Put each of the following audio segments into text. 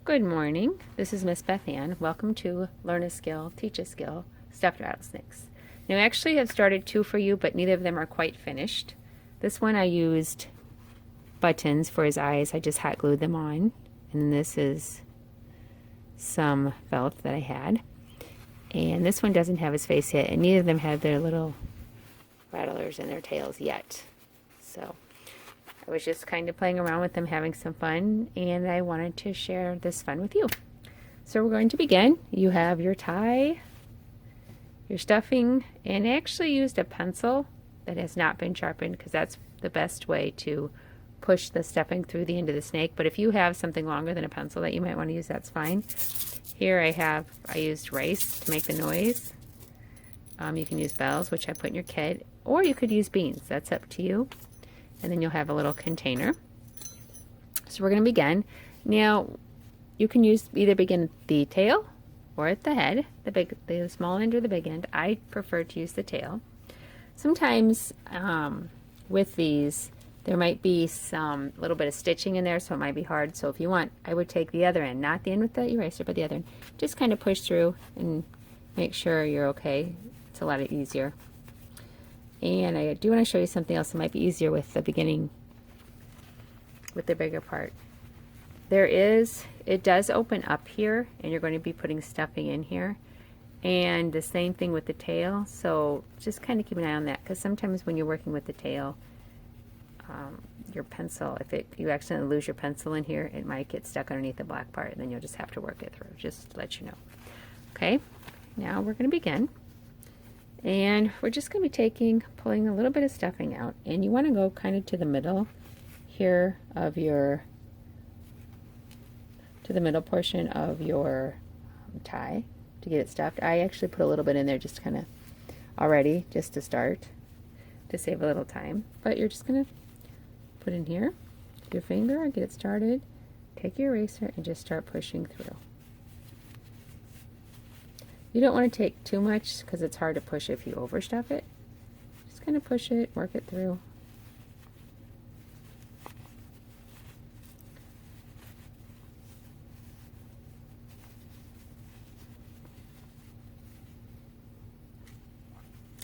Good morning. This is Miss Beth Ann. Welcome to Learn a Skill, Teach a Skill, Stuffed Rattlesnakes. Now I actually have started two for you, but neither of them are quite finished. This one I used buttons for his eyes. I just hot glued them on. And then this is some felt that I had. And this one doesn't have his face yet, and neither of them have their little rattlers in their tails yet. So I was just kind of playing around with them, having some fun, and I wanted to share this fun with you. So we're going to begin. You have your tie, your stuffing, and I actually used a pencil that has not been sharpened because that's the best way to push the stuffing through the end of the snake. But if you have something longer than a pencil that you might want to use, that's fine. Here I used rice to make the noise. You can use bells, which I put in your kit, or you could use beans. That's up to you. And then you'll have a little container. So we're going to begin. Now, you can either begin at the tail or at the head, the small end or the big end. I prefer to use the tail. Sometimes with these, there might be some little bit of stitching in there, so it might be hard. So if you want, I would take the other end, not the end with the eraser, but the other end. Just kind of push through and make sure you're okay. It's a lot easier. And I do want to show you something else that might be easier with the beginning, with the bigger part. It does open up here, and you're going to be putting stuffing in here. And the same thing with the tail, so just kind of keep an eye on that, because sometimes when you're working with the tail, your pencil, if you accidentally lose your pencil in here, it might get stuck underneath the black part, and then you'll just have to work it through, just to let you know. Okay, now we're going to begin. And we're just going to be pulling a little bit of stuffing out, and you want to go kind of to the middle here of to the middle portion of your tie to get it stuffed. I actually put a little bit in there just kind of already, just to start, to save a little time. But you're just going to put in here with your finger, get it started, take your eraser, and just start pushing through. You don't want to take too much because it's hard to push if you overstuff it. Just kind of push it, work it through.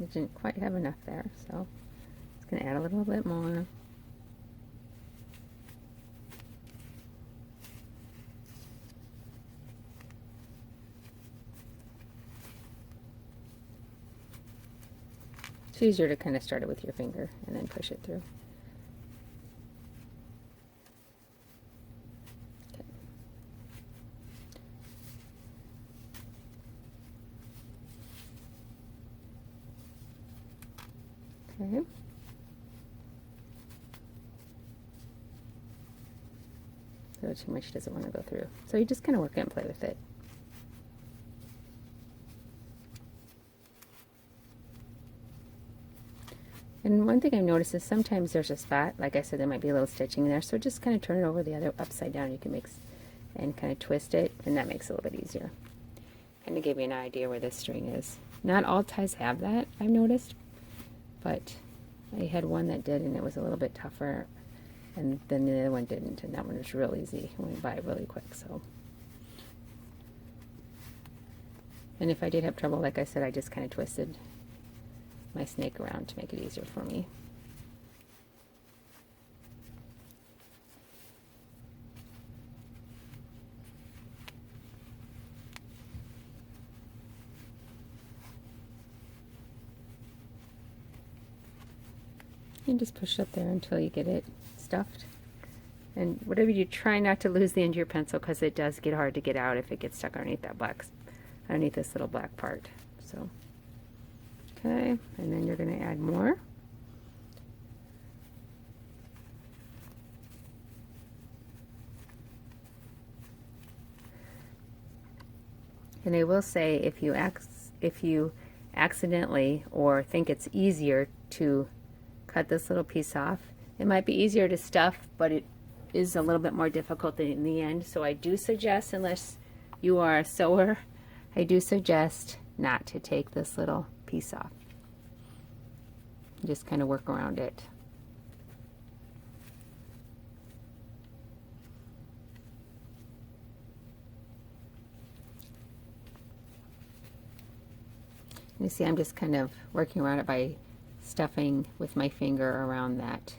You didn't quite have enough there, so it's going to add a little bit more. It's easier to kind of start it with your finger and then push it through. Okay. So too much doesn't want to go through. So you just kind of work it and play with it. And one thing I've noticed is sometimes there's a spot, like I said, there might be a little stitching there, so just kind of turn it over the other upside down. You can mix and kind of twist it, and that makes it a little bit easier. Kind of give you an idea where this string is. Not all ties have that, I've noticed, but I had one that did, and it was a little bit tougher, and then the other one didn't, and that one was real easy. It went by really quick, so. And if I did have trouble, like I said, I just kind of twisted my snake around to make it easier for me. And just push up there until you get it stuffed. And whatever you try not to lose the end of your pencil, because it does get hard to get out if it gets stuck underneath underneath this little black part. So. Okay, and then you're going to add more. And I will say, if you accidentally or think it's easier to cut this little piece off, it might be easier to stuff, but it is a little bit more difficult in the end. So I do suggest, unless you are a sewer, I do suggest not to take this little piece off. Just kind of work around it. You see, I'm just kind of working around it by stuffing with my finger around that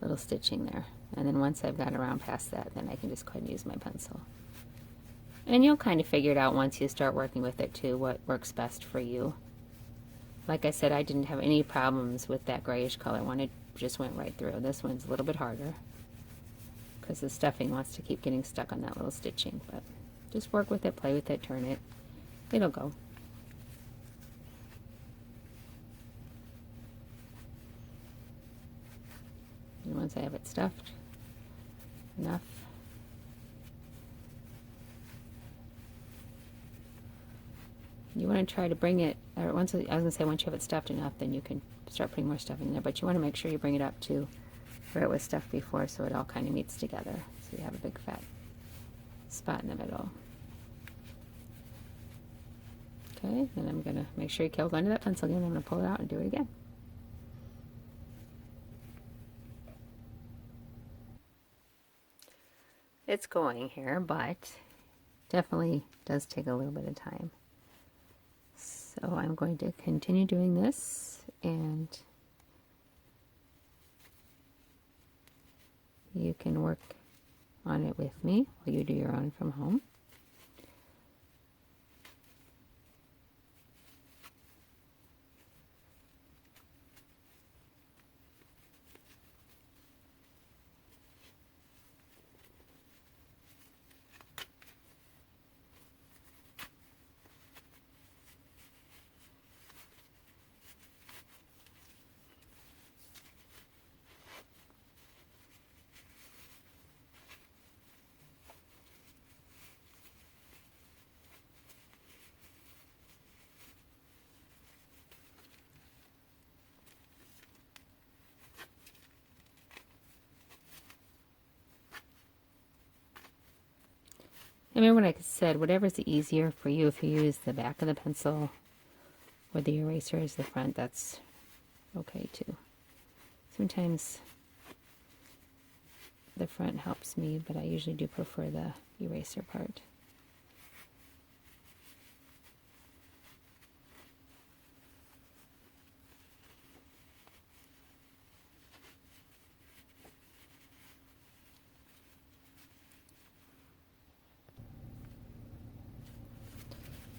little stitching there. And then once I've got around past that, then I can just go ahead and use my pencil. And you'll kind of figure it out once you start working with it too, what works best for you. Like I said, I didn't have any problems with that grayish color one. It just went right through. This one's a little bit harder because the stuffing wants to keep getting stuck on that little stitching. But just work with it, play with it, turn it. It'll go. And once I have it stuffed enough, you want to try to bring it, or once, I was going to say once you have it stuffed enough, then you can start putting more stuff in there, but you want to make sure you bring it up to where it was stuffed before so it all kind of meets together. So you have a big fat spot in the middle. Okay, then I'm going to make sure you hold onto that pencil again. I'm going to pull it out and do it again. It's going here, but definitely does take a little bit of time. So I'm going to continue doing this, and you can work on it with me while you do your own from home. Remember what I said, whatever's easier for you. If you use the back of the pencil or the eraser as the front, that's okay too. Sometimes the front helps me, but I usually do prefer the eraser part.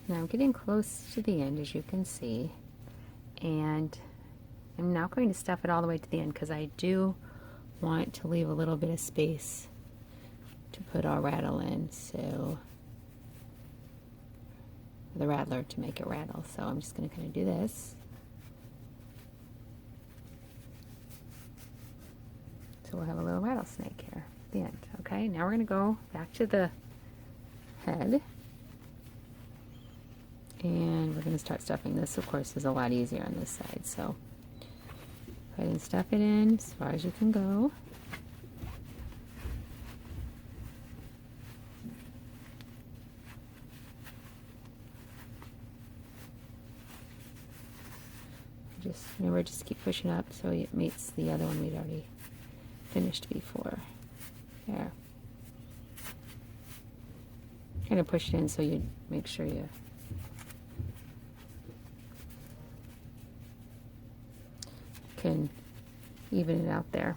Now I'm getting close to the end, as you can see, and I'm now going to stuff it all the way to the end because I do want to leave a little bit of space to put our rattle in, so the rattler to make it rattle. So I'm just going to kind of do this. So we'll have a little rattlesnake here at the end. Okay, now we're going to go back to the head. And we're going to start stuffing. This, of course, is a lot easier on this side. So go ahead and stuff it in as far as you can go. Just remember, just keep pushing up so it meets the other one we'd already finished before. There. Kind of push it in so you make sure you can even it out there.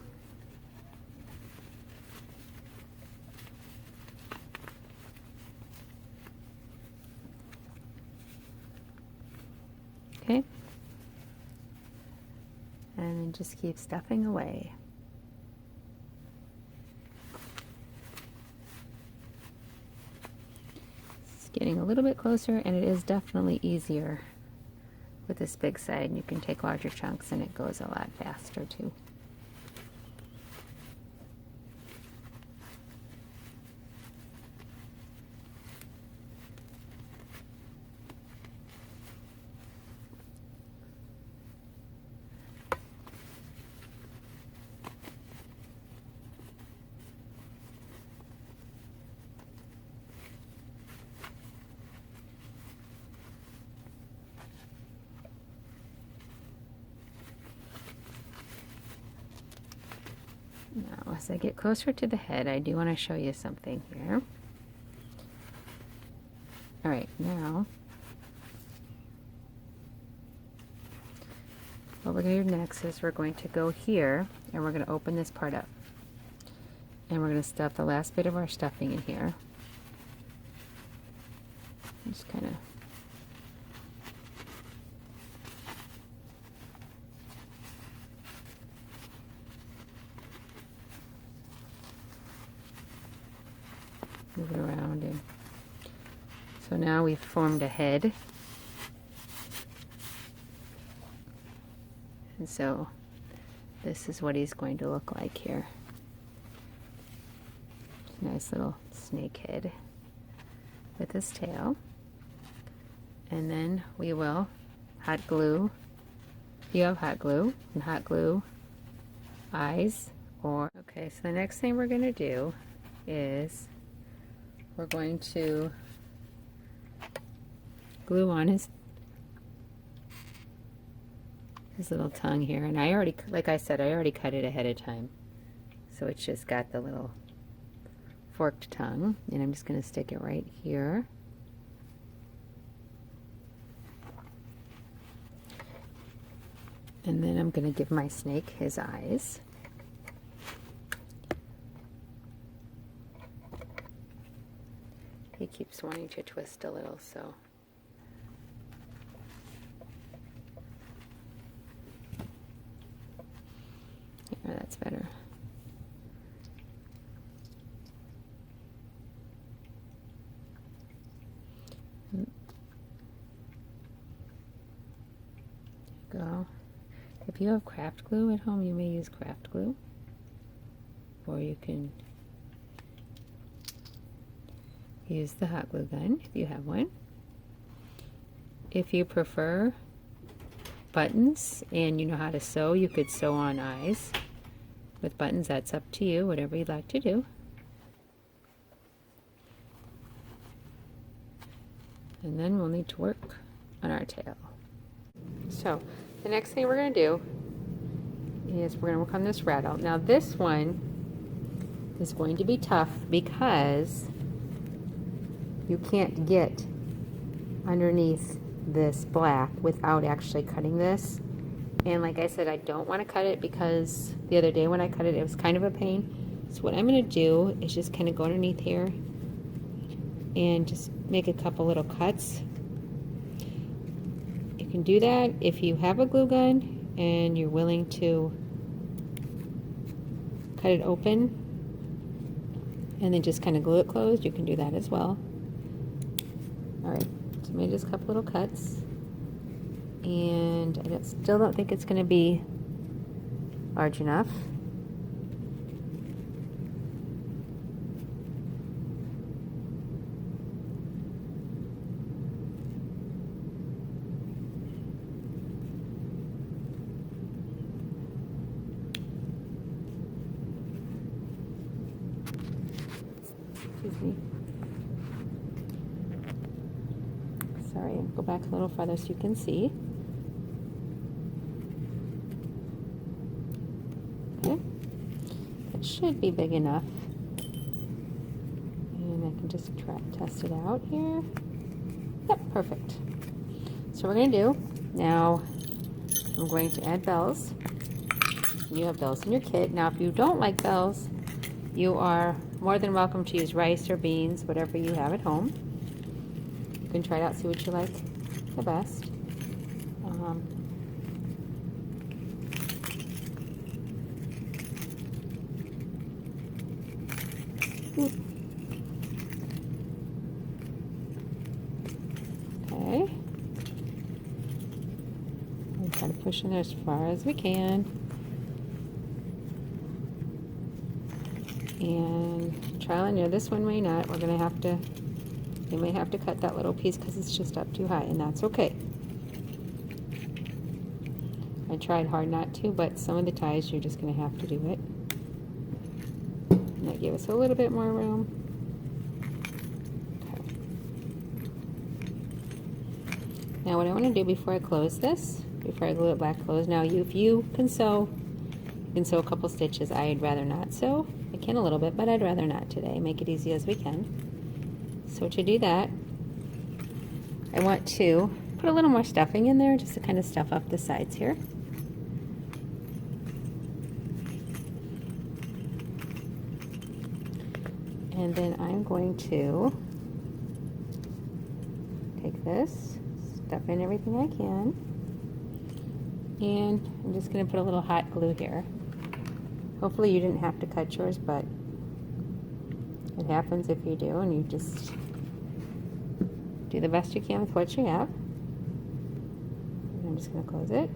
Okay, and then just keep stuffing away. It's getting a little bit closer, and it is definitely easier with this big side, and you can take larger chunks and it goes a lot faster too. Now, as I get closer to the head, I do want to show you something here. All right, now what we're going to do next is we're going to go here and we're going to open this part up. And we're going to stuff the last bit of our stuffing in here. Just kind of move it around. And so now we've formed a head. And so this is what he's going to look like here. Nice little snake head with his tail. And then we will hot glue. If you have hot glue, and hot glue eyes. Or okay, so the next thing we're going to do is we're going to glue on his little tongue here. And I already, like I said, I already cut it ahead of time. So it's just got the little forked tongue. And I'm just going to stick it right here. And then I'm going to give my snake his eyes. He keeps wanting to twist a little, so. Yeah, that's better. There you go. If you have craft glue at home, you may use craft glue. Or you can use the hot glue gun if you have one. If you prefer buttons and you know how to sew, you could sew on eyes with buttons. That's up to you, whatever you'd like to do. And then we'll need to work on our tail. So the next thing we're going to do is we're going to work on this rattle. Now this one is going to be tough because you can't get underneath this black without actually cutting this. And like I said, I don't want to cut it because the other day when I cut it, it was kind of a pain. So what I'm going to do is just kind of go underneath here and just make a couple little cuts. You can do that if you have a glue gun and you're willing to cut it open and then just kind of glue it closed. You can do that as well. Alright, so I made just a couple little cuts, and I still don't think it's going to be large enough. Excuse me. Sorry, go back a little farther so you can see. Okay, that should be big enough. And I can just test it out here. Yep, perfect. So we're going to do, now I'm going to add bells. You have bells in your kit. Now if you don't like bells, you are more than welcome to use rice or beans, whatever you have at home. You can try it out, see what you like the best. Okay. We try to push in there as far as we can. And trial and error. This one may not. We're going to have to, you may have to cut that little piece because it's just up too high, and that's okay. I tried hard not to, but some of the ties you're just going to have to do it. And that gave us a little bit more room. Okay. Now what I want to do before I close this, before I glue it back closed, now if you can sew, you can sew a couple stitches. I'd rather not sew. I can a little bit, but I'd rather not today. Make it easy as we can. So to do that, I want to put a little more stuffing in there just to kind of stuff up the sides here. And then I'm going to take this, stuff in everything I can, and I'm just going to put a little hot glue here. Hopefully you didn't have to cut yours, but it happens if you do, and you just do the best you can with what you have. And I'm just going to close it.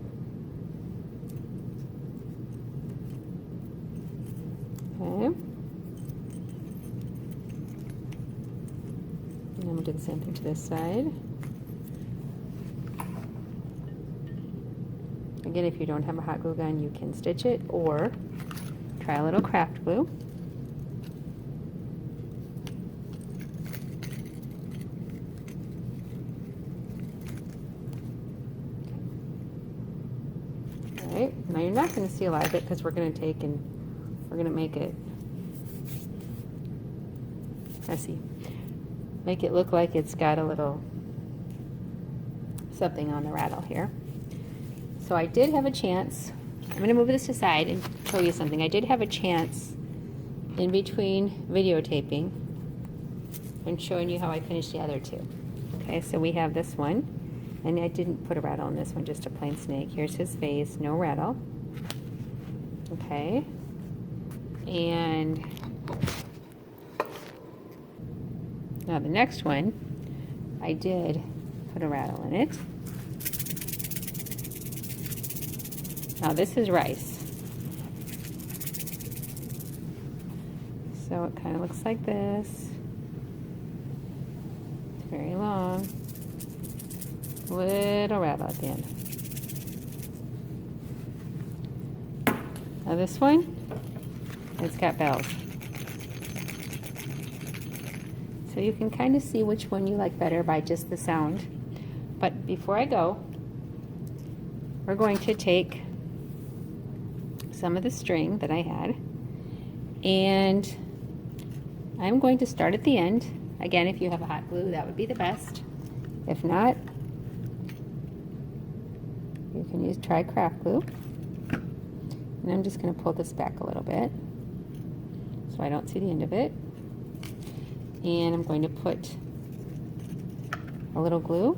Okay. And then we'll do the same thing to this side. Again, if you don't have a hot glue gun, you can stitch it or try a little craft glue. Alright, now you're not going to see a lot of it because we're going to take and we're going to make it, make it look like it's got a little something on the rattle here. So I did have a chance, I'm going to move this aside and show you something. I did have a chance in between videotaping and showing you how I finished the other two. Okay, so we have this one, and I didn't put a rattle on this one, just a plain snake. Here's his face, no rattle. Okay, and now the next one, I did put a rattle in it. Now this is rice. So it kind of looks like this. It's very long. Little rattle at the end. Now this one, it's got bells. So you can kind of see which one you like better by just the sound. But before I go, we're going to take some of the string that I had, and I'm going to start at the end. Again, if you have a hot glue, that would be the best. If not, you can try craft glue. And I'm just going to pull this back a little bit so I don't see the end of it. And I'm going to put a little glue.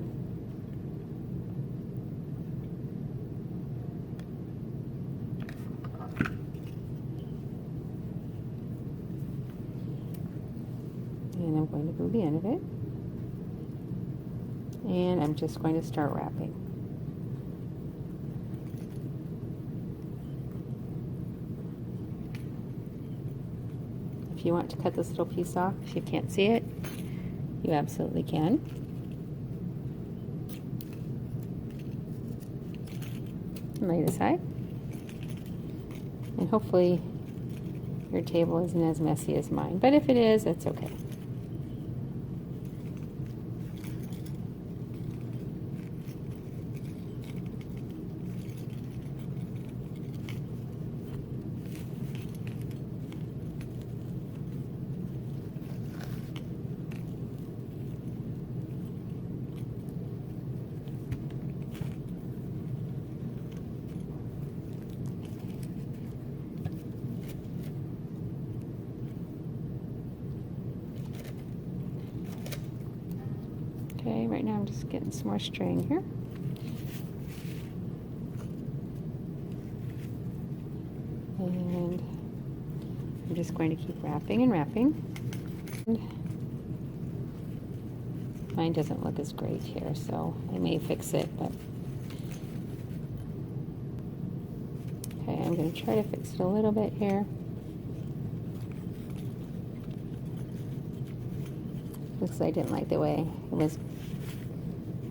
And I'm going to glue the end of it. And I'm just going to start wrapping. If you want to cut this little piece off, if you can't see it, you absolutely can. And lay it aside. And hopefully your table isn't as messy as mine, but if it is, it's okay. Okay, right now I'm just getting some more string here. And I'm just going to keep wrapping and wrapping. Mine doesn't look as great here, so I may fix it, but okay, I'm going to try to fix it a little bit here. Looks like I didn't like the way it was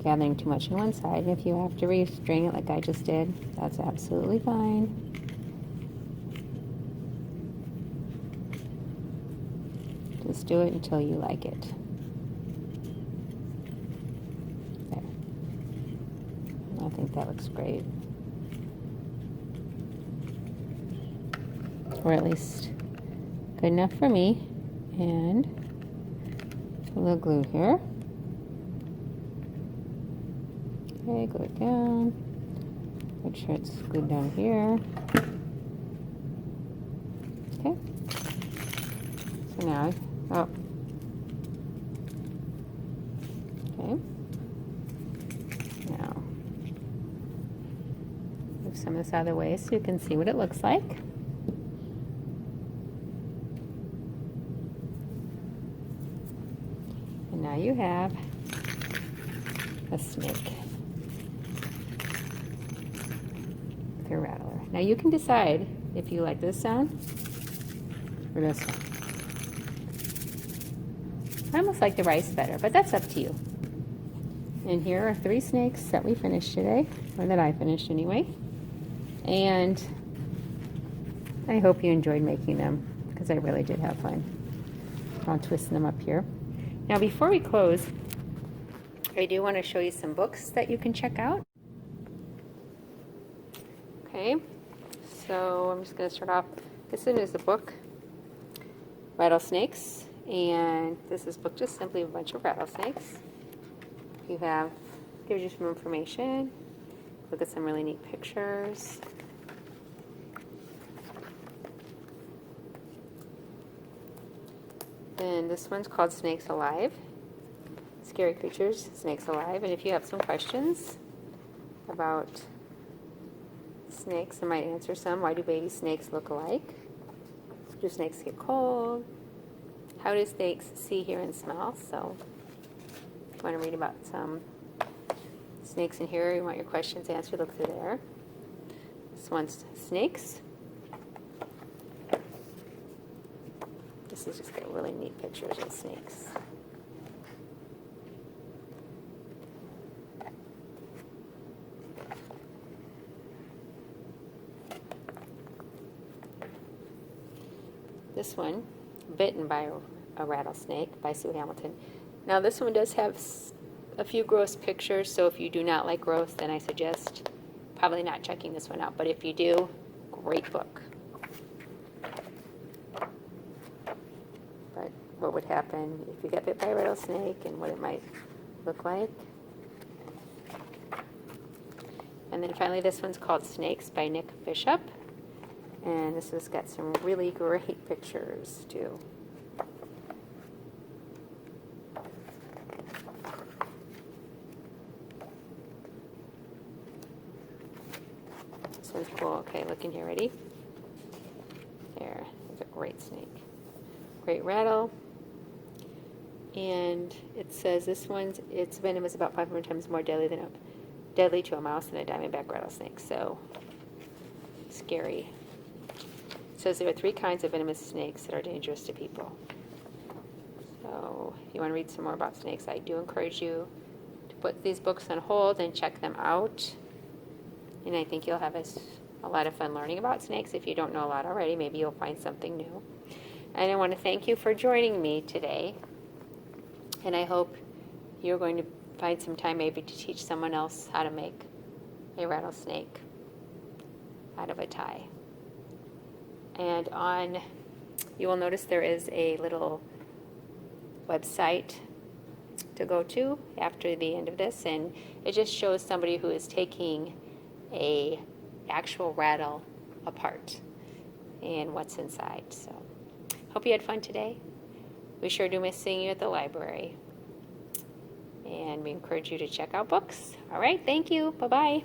gathering too much on one side. And if you have to restring it like I just did, that's absolutely fine. Just do it until you like it. There. I think that looks great. Or at least good enough for me. And a little glue here. Okay, glue it down. Make sure it's glued down here. Okay. So now Oh. Okay. Now, move some of this out of the way so you can see what it looks like. And now you have a snake with your rattler. Now you can decide if you like this sound or this one. I almost like the rice better, but that's up to you. And here are 3 snakes that we finished today, or that I finished anyway. And I hope you enjoyed making them, because I really did have fun. I'll twist them up here. Now before we close, I do want to show you some books that you can check out. Okay, so I'm just going to start off. This one is the book, Rattlesnakes. And this is book just simply a bunch of rattlesnakes. You have, gives you some information. Look at some really neat pictures. And this one's called Snakes Alive. Scary Creatures, Snakes Alive. And if you have some questions about snakes, I might answer some. Why do baby snakes look alike? Do snakes get cold? How do snakes see, hear, and smell? So if you want to read about some snakes in here, you want your questions answered, look through there. This one's snakes. This is just got really neat pictures of snakes. This one, Bitten by a Rattlesnake by Sue Hamilton. Now this one does have a few gross pictures, so if you do not like gross, then I suggest probably not checking this one out. But if you do, great book. But what would happen if you got bit by a rattlesnake and what it might look like. And then finally this one's called Snakes by Nick Bishop. And this has got some really great pictures too. This one's cool. Okay, look in here. Ready? There. There's a great snake. Great rattle. And it says this one's, its venom is about 500 times more deadly to a mouse than a diamondback rattlesnake. So scary. It says there are 3 kinds of venomous snakes that are dangerous to people. So if you want to read some more about snakes, I do encourage you to put these books on hold and check them out. And I think you'll have a lot of fun learning about snakes. If you don't know a lot already, maybe you'll find something new. And I want to thank you for joining me today. And I hope you're going to find some time maybe to teach someone else how to make a rattlesnake out of a tie. And you will notice there is a little website to go to after the end of this, and it just shows somebody who is taking a actual rattle apart and what's inside. So hope you had fun today. We sure do miss seeing you at the library, and we encourage you to check out books. All right, thank you. Bye-bye.